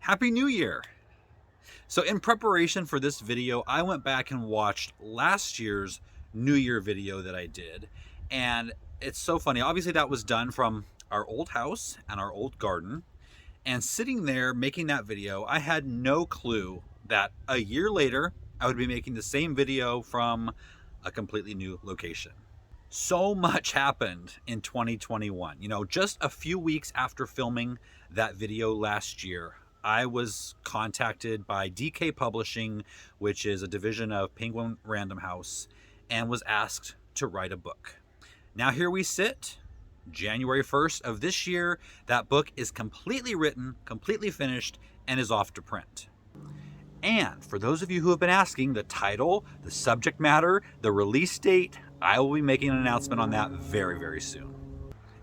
Happy New Year! So in preparation for this video, I went back and watched last year's New Year video that I did. And it's so funny. Obviously that was done from our old house and our old garden. And sitting there making that video, I had no clue that a year later, I would be making the same video from a completely new location. So much happened in 2021. Just a few weeks after filming that video last year, I was contacted by DK Publishing, which is a division of Penguin Random House, and was asked to write a book. Now here we sit, January 1st of this year. That book is completely written, completely finished, and is off to print. And for those of you who have been asking, the title, the subject matter, the release date, I will be making an announcement on that very, very soon.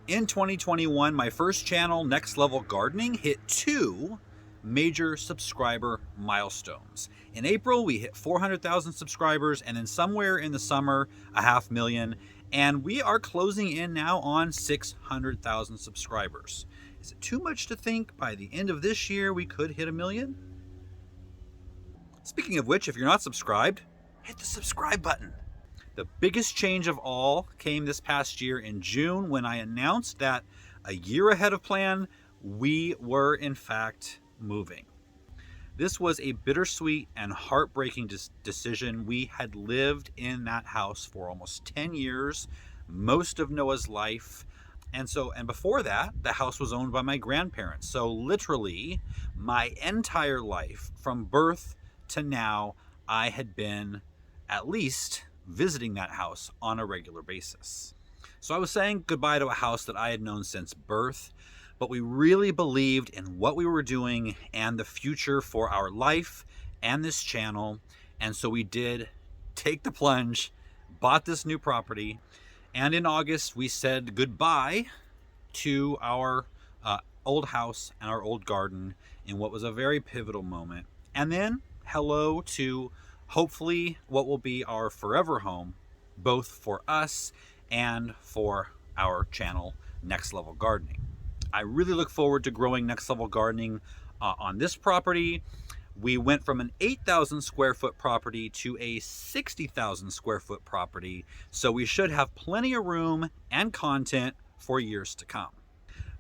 In 2021, my first channel, Next Level Gardening, hit 2 major subscriber milestones. In April, we hit 400,000 subscribers, and then somewhere in the summer, 500,000. And we are closing in now on 600,000 subscribers. Is it too much to think by the end of this year we could hit 1 million? Speaking of which, if you're not subscribed, hit the subscribe button. The biggest change of all came this past year in June when I announced that a year ahead of plan, we were in fact moving. This was a bittersweet and heartbreaking decision. We had lived in that house for almost 10 years, most of Noah's life. And before that, the house was owned by my grandparents. So literally my entire life from birth to now, I had been at least visiting that house on a regular basis. So I was saying goodbye to a house that I had known since birth, but we really believed in what we were doing and the future for our life and this channel. And so we did take the plunge, bought this new property, and in August we said goodbye to our old house and our old garden in what was a very pivotal moment. And then hello to hopefully what will be our forever home, both for us and for our channel, Next Level Gardening. I really look forward to growing Next Level Gardening on this property. We went from an 8,000 square foot property to a 60,000 square foot property, so we should have plenty of room and content for years to come.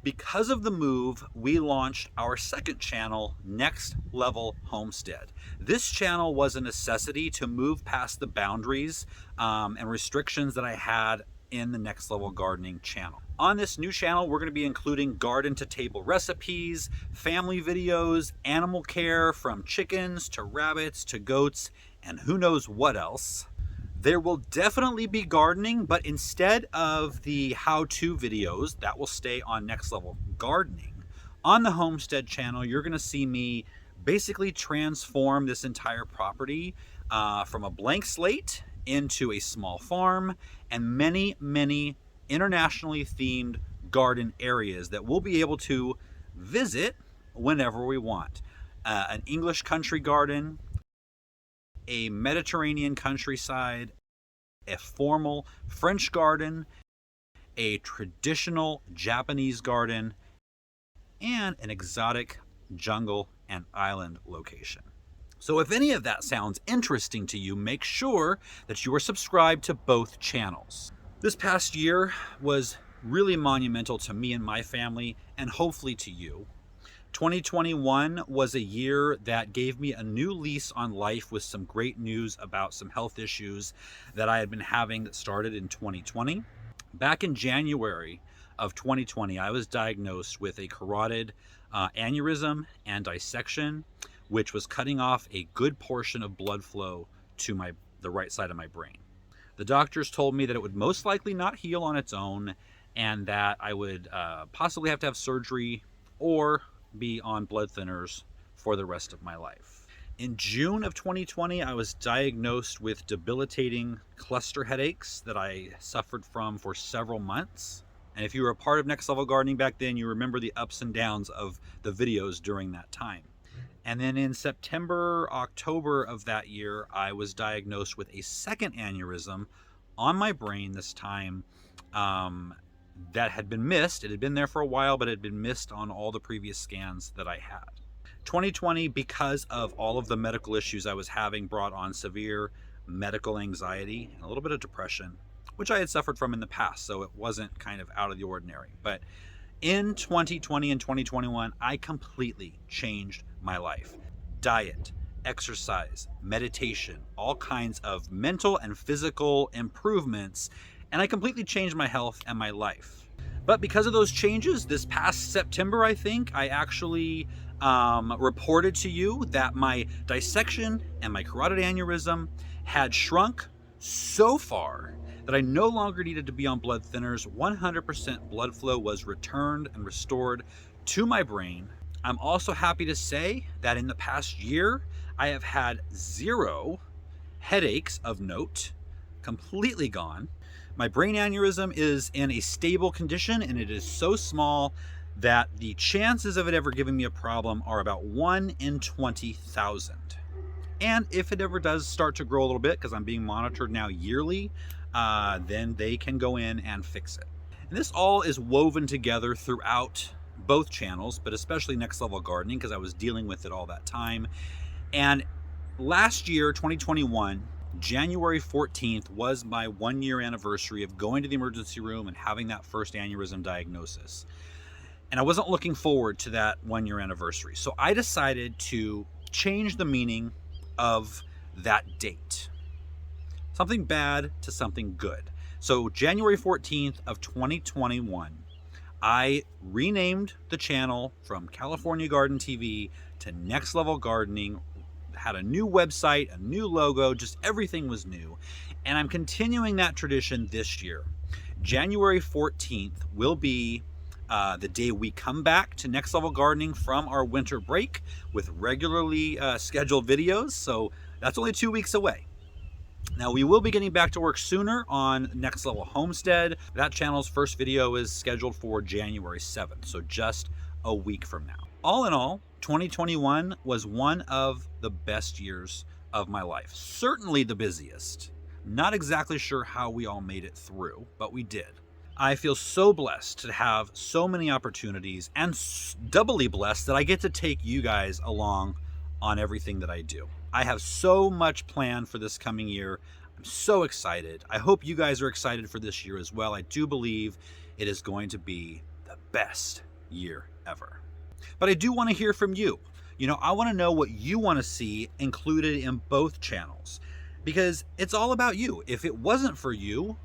Because of the move, we launched our second channel, Next Level Homestead. This channel was a necessity to move past the boundaries and restrictions that I had in the Next Level Gardening channel. On this new channel, we're going to be including garden to table recipes, family videos, animal care from chickens to rabbits to goats, and who knows what else. There will definitely be gardening, but instead of the how-to videos, that will stay on Next Level Gardening. On the Homestead channel, you're going to see me basically transform this entire property from a blank slate into a small farm and many, many internationally themed garden areas that we'll be able to visit whenever we want. An English country garden, a Mediterranean countryside, a formal French garden, a traditional Japanese garden, and an exotic jungle and island location. So if any of that sounds interesting to you, make sure that you are subscribed to both channels. This past year was really monumental to me and my family, and hopefully to you. 2021 was a year that gave me a new lease on life with some great news about some health issues that I had been having that started in 2020. Back in January of 2020, I was diagnosed with a carotid aneurysm and dissection, which was cutting off a good portion of blood flow to the right side of my brain. The doctors told me that it would most likely not heal on its own and that I would possibly have to have surgery or be on blood thinners for the rest of my life. In June of 2020, I was diagnosed with debilitating cluster headaches that I suffered from for several months. And if you were a part of Next Level Gardening back then, you remember the ups and downs of the videos during that time. And then in September, October of that year, I was diagnosed with a second aneurysm on my brain this time that had been missed. It had been there for a while, but it had been missed on all the previous scans that I had. 2020, because of all of the medical issues I was having, brought on severe medical anxiety and a little bit of depression, which I had suffered from in the past, so it wasn't kind of out of the ordinary. But in 2020 and 2021, I completely changed my life. Diet, exercise, meditation, all kinds of mental and physical improvements, and I completely changed my health and my life. But because of those changes, this past September, I think, I actually reported to you that my dissection and my carotid aneurysm had shrunk so far that I no longer needed to be on blood thinners. 100% blood flow was returned and restored to my brain. I'm also happy to say that in the past year, I have had 0 headaches of note, completely gone. My brain aneurysm is in a stable condition, and it is so small that the chances of it ever giving me a problem are about 1 in 20,000. And if it ever does start to grow a little bit, because I'm being monitored now yearly, then they can go in and fix it. And this all is woven together throughout both channels, but especially Next Level Gardening, because I was dealing with it all that time. And last year, 2021, January 14th was my 1-year anniversary of going to the emergency room and having that first aneurysm diagnosis. And I wasn't looking forward to that 1-year anniversary. So I decided to change the meaning of that date. Something bad to something good. So January 14th of 2021, I renamed the channel from California Garden TV to Next Level Gardening, had a new website, a new logo, just everything was new. And I'm continuing that tradition this year. January 14th will be the day we come back to Next Level Gardening from our winter break with regularly scheduled videos. So that's only 2 weeks away. Now, we will be getting back to work sooner on Next Level Homestead. That channel's first video is scheduled for January 7th, so just a week from now. All in all, 2021 was one of the best years of my life. Certainly the busiest. Not exactly sure how we all made it through, but we did. I feel so blessed to have so many opportunities, and doubly blessed that I get to take you guys along on everything that I do. I have so much planned for this coming year. I'm so excited. I hope you guys are excited for this year as well. I do believe it is going to be the best year ever. But I do want to hear from you. I want to know what you want to see included in both channels, because it's all about you. If it wasn't for you,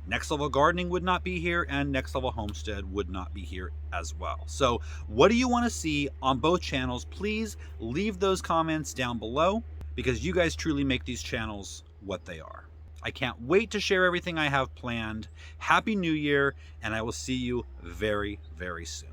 Next Level Gardening would not be here, and Next Level Homestead would not be here as well. So what do you want to see on both channels? Please leave those comments down below, because you guys truly make these channels what they are. I can't wait to share everything I have planned. Happy New Year, and I will see you very, very soon.